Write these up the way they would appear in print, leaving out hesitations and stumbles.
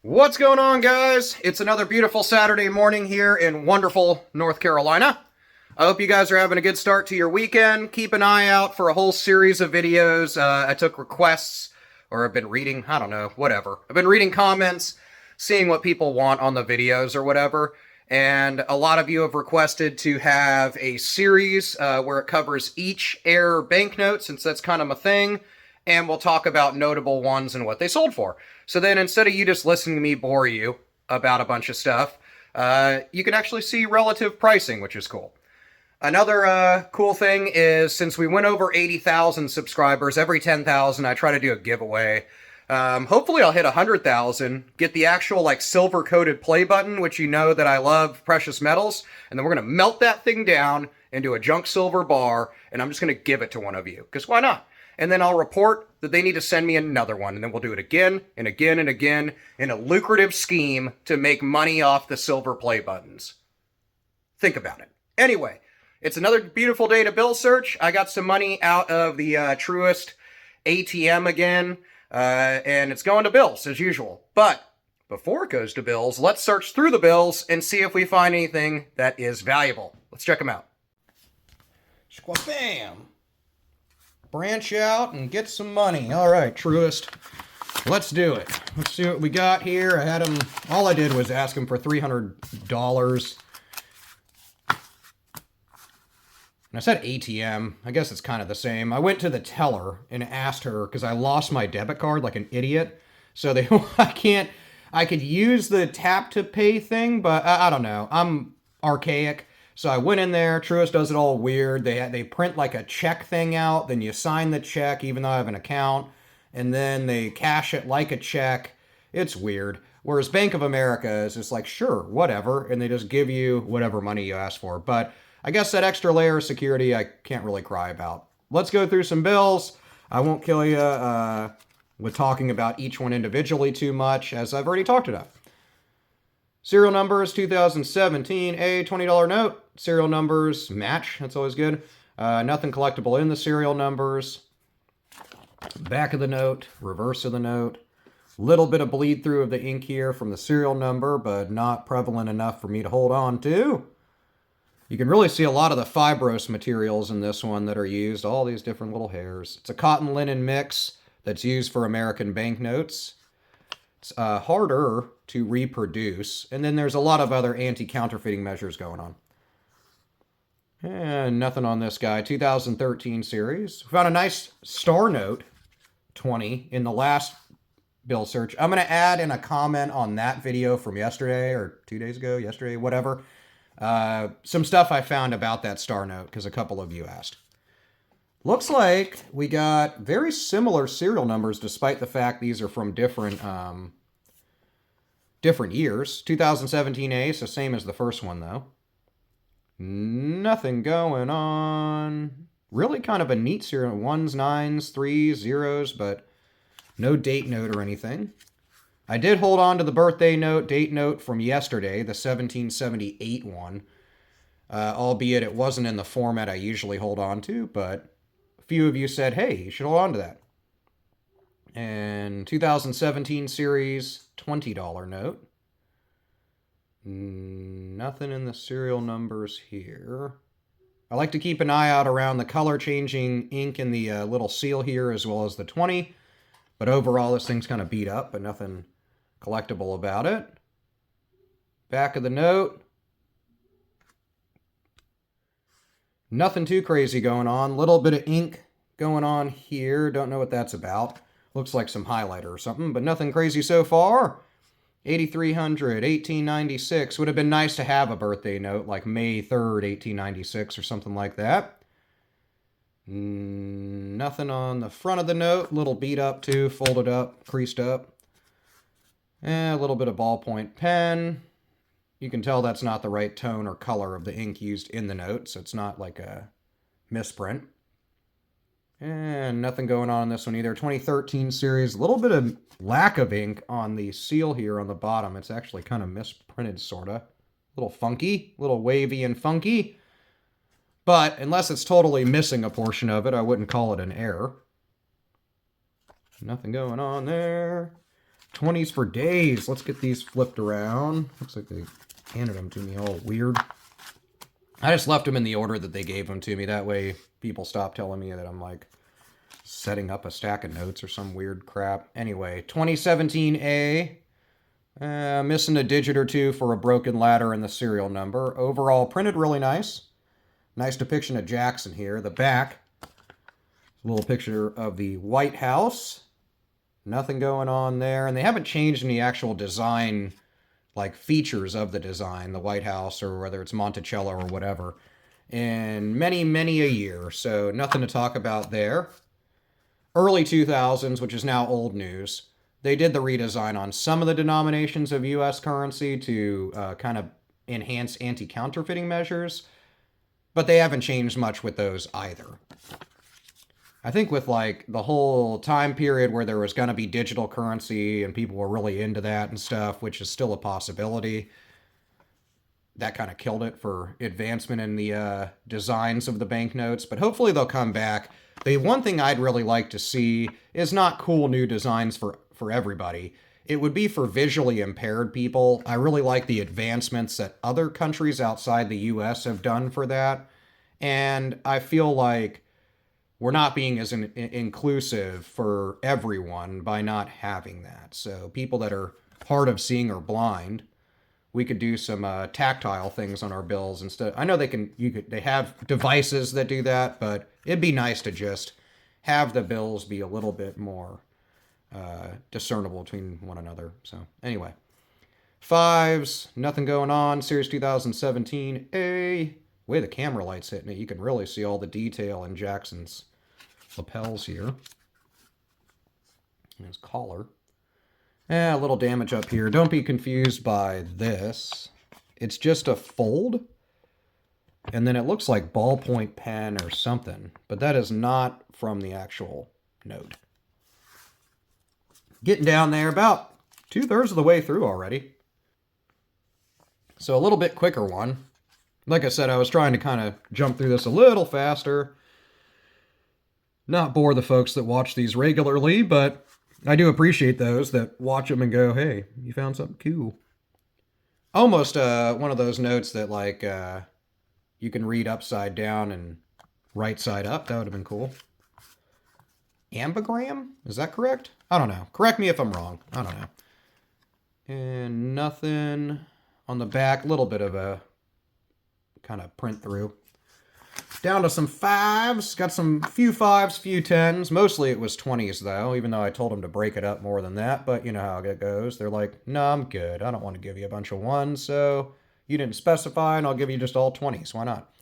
What's going on, guys? It's another beautiful Saturday morning here in wonderful North Carolina. I hope you guys are having a good start to your weekend. Keep an eye out for a whole series of videos. I took requests, or I've been reading, I don't know, whatever. I've been reading comments, seeing what people want on the videos or whatever. And a lot of you have requested to have a series where it covers each Air banknote, since that's kind of my thing. And we'll talk about notable ones and what they sold for. So then instead of you just listening to me bore you about a bunch of stuff, you can actually see relative pricing, which is cool. Another cool thing is, since we went over 80,000 subscribers, every 10,000 I try to do a giveaway. Hopefully I'll hit 100,000, get the actual silver-coated play button, which you know that I love precious metals, and then we're going to melt that thing down into a junk silver bar, and I'm just going to give it to one of you, because why not? And then I'll report that they need to send me another one, and then we'll do it again and again and again in a lucrative scheme to make money off the silver play buttons. Think about it. Anyway, it's another beautiful day to bill search. I got some money out of the Truist ATM again, and it's going to bills as usual. But before it goes to bills, let's search through the bills and see if we find anything that is valuable. Let's check them out. Squabam! Branch out and get some money. All right, Truist. Let's do it. Let's see what we got here. I had him, all I did was ask him for $300. And I said ATM. I guess it's kind of the same. I went to the teller and asked her because I lost my debit card like an idiot. So I could use the tap to pay thing, but I don't know. I'm archaic. So I went in there. Truist does it all weird. They print like a check thing out. Then you sign the check, even though I have an account. And then they cash it like a check. It's weird. Whereas Bank of America is just like, sure, whatever. And they just give you whatever money you ask for. But I guess that extra layer of security I can't really cry about. Let's go through some bills. I won't kill you with talking about each one individually too much, as I've already talked about. Serial numbers, 2017, a $20 note. Serial numbers match. That's always good. Nothing collectible in the serial numbers. Back of the note, reverse of the note. Little bit of bleed through of the ink here from the serial number, but not prevalent enough for me to hold on to. You can really see a lot of the fibrous materials in this one that are used. All these different little hairs. It's a cotton linen mix that's used for American banknotes. It's harder to reproduce. And then there's a lot of other anti-counterfeiting measures going on. And nothing on this guy. 2013 series. We found a nice star note, 20, in the last bill search. I'm going to add in a comment on that video from yesterday or 2 days ago, yesterday, whatever. Some stuff I found about that star note because a couple of you asked. Looks like we got very similar serial numbers despite the fact these are from different years. 2017A, so same as the first one though. Nothing going on. Really kind of a neat serial. 1s, 9s, 3s, 0s, but no date note or anything. I did hold on to the birthday note, date note from yesterday, the 1778 one. Albeit it wasn't in the format I usually hold on to, but a few of you said, hey, you should hold on to that. And 2017 series, $20 note. Nothing in the serial numbers here. I like to keep an eye out around the color-changing ink in the little seal here, as well as the 20. But overall, this thing's kind of beat up, but nothing collectible about it. Back of the note. Nothing too crazy going on. Little bit of ink going on here. Don't know what that's about. Looks like some highlighter or something, but nothing crazy so far. 8300, 1896. Would have been nice to have a birthday note like May 3rd, 1896 or something like that. Nothing on the front of the note. Little beat up too, folded up, creased up. A little bit of ballpoint pen. You can tell that's not the right tone or color of the ink used in the note, so it's not like a misprint. And nothing going on in this one either. 2013 series. A little bit of lack of ink on the seal here on the bottom. It's actually kind of misprinted, sort of. A little funky, a little wavy and funky. But unless it's totally missing a portion of it, I wouldn't call it an error. Nothing going on there. 20s for days. Let's get these flipped around. Looks like they handed them to me all weird. I just left them in the order that they gave them to me. That way people stop telling me that I'm like setting up a stack of notes or some weird crap. Anyway, 2017A. Missing a digit or two for a broken ladder and the serial number. Overall, printed really nice. Nice depiction of Jackson here. The back, a little picture of the White House. Nothing going on there. And they haven't changed any actual design, like features of the design, the White House, or whether it's Monticello or whatever, in many, many a year. So nothing to talk about there. Early 2000s, which is now old news. They did the redesign on some of the denominations of U.S. currency to kind of enhance anti-counterfeiting measures, but they haven't changed much with those either. I think with like the whole time period where there was going to be digital currency and people were really into that and stuff, which is still a possibility, that kind of killed it for advancement in the designs of the banknotes, but hopefully they'll come back. The one thing I'd really like to see is not cool new designs for everybody. It would be for visually impaired people. I really like the advancements that other countries outside the US have done for that. And I feel like we're not being as inclusive for everyone by not having that. So people that are hard of seeing or blind, we could do some tactile things on our bills instead. I know they have devices that do that, but it'd be nice to just have the bills be a little bit more discernible between one another. So anyway, fives, nothing going on. Series 2017A. Way the camera light's hitting it, you can really see all the detail in Jackson's lapels here. And his collar. A little damage up here. Don't be confused by this. It's just a fold. And then it looks like ballpoint pen or something. But that is not from the actual note. Getting down there, about 2/3 of the way through already. So a little bit quicker one. Like I said, I was trying to kind of jump through this a little faster. Not bore the folks that watch these regularly, but I do appreciate those that watch them and go, hey, you found something cool. Almost one of those notes that like you can read upside down and right side up. That would have been cool. Ambigram? Is that correct? I don't know. Correct me if I'm wrong. I don't know. And nothing on the back. A little bit of a kind of print through. Down to some fives. Got some few fives, few tens. Mostly it was 20s though, even though I told them to break it up more than that. But you know how it goes. They're like, no, I'm good. I don't want to give you a bunch of ones. So you didn't specify and I'll give you just all 20s. Why not?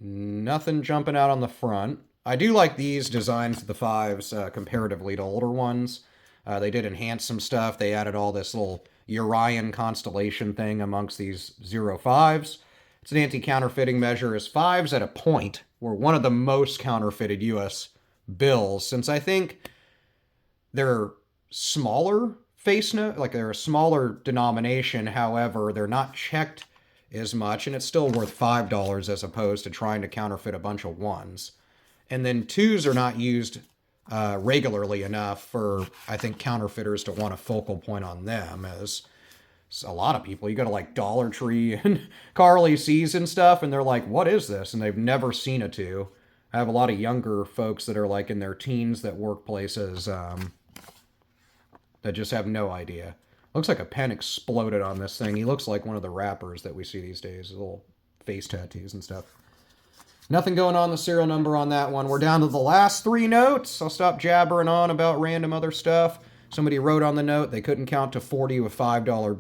Nothing jumping out on the front. I do like these designs of the fives comparatively to older ones. They did enhance some stuff. They added all this little Urian constellation thing amongst these 05s. It's an anti-counterfeiting measure as fives at a point were one of the most counterfeited U.S. bills, since I think they're smaller face note, like they're a smaller denomination. However, they're not checked as much, and it's still worth $5 as opposed to trying to counterfeit a bunch of ones. And then twos are not used regularly enough for, I think, counterfeiters to want a focal point on them, as a lot of people, you go to like Dollar Tree and Carly C's and stuff, and they're like, what is this? And they've never seen a two. I have a lot of younger folks that are like in their teens that work places that just have no idea. Looks like a pen exploded on this thing. He looks like one of the rappers that we see these days, little face tattoos and stuff. Nothing going on the serial number on that one. We're down to the last three notes. I'll stop jabbering on about random other stuff. Somebody wrote on the note they couldn't count to 40 with $5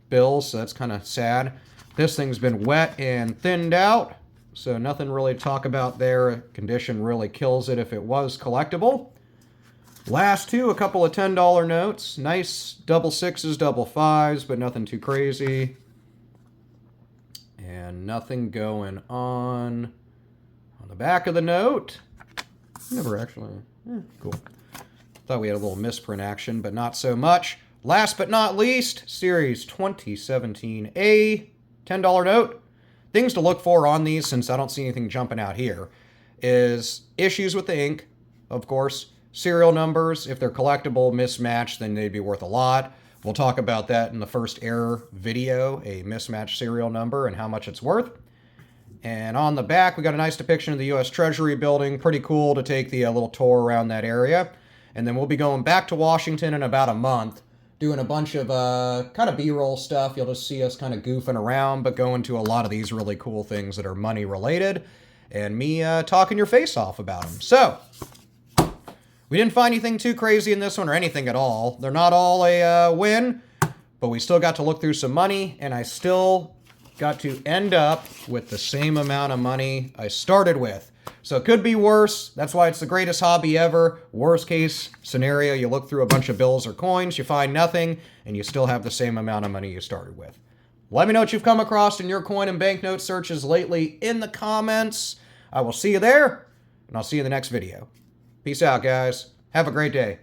bills, so that's kind of sad. This thing's been wet and thinned out, so nothing really to talk about there. Condition really kills it if it was collectible. Last two, a couple of $10 notes. Nice double sixes, double fives, but nothing too crazy. And nothing going on the back of the note. Never actually. Cool. Thought we had a little misprint action, but not so much. Last but not least, Series 2017A, $10 note. Things to look for on these, since I don't see anything jumping out here, is issues with the ink, of course. serial numbers. If they're collectible, mismatched, then they'd be worth a lot. We'll talk about that in the first error video, a mismatched serial number and how much it's worth. And on the back, we got a nice depiction of the U.S. Treasury building. Pretty cool to take the little tour around that area. And then we'll be going back to Washington in about a month, doing a bunch of kind of B-roll stuff. You'll just see us kind of goofing around, but going to a lot of these really cool things that are money related, and me talking your face off about them. So, we didn't find anything too crazy in this one or anything at all. They're not all a win, but we still got to look through some money, and I still got to end up with the same amount of money I started with. So it could be worse. That's why it's the greatest hobby ever. Worst case scenario, you look through a bunch of bills or coins, you find nothing, and you still have the same amount of money you started with. Let me know what you've come across in your coin and banknote searches lately in the comments. I will see you there, and I'll see you in the next video. Peace out, guys. Have a great day.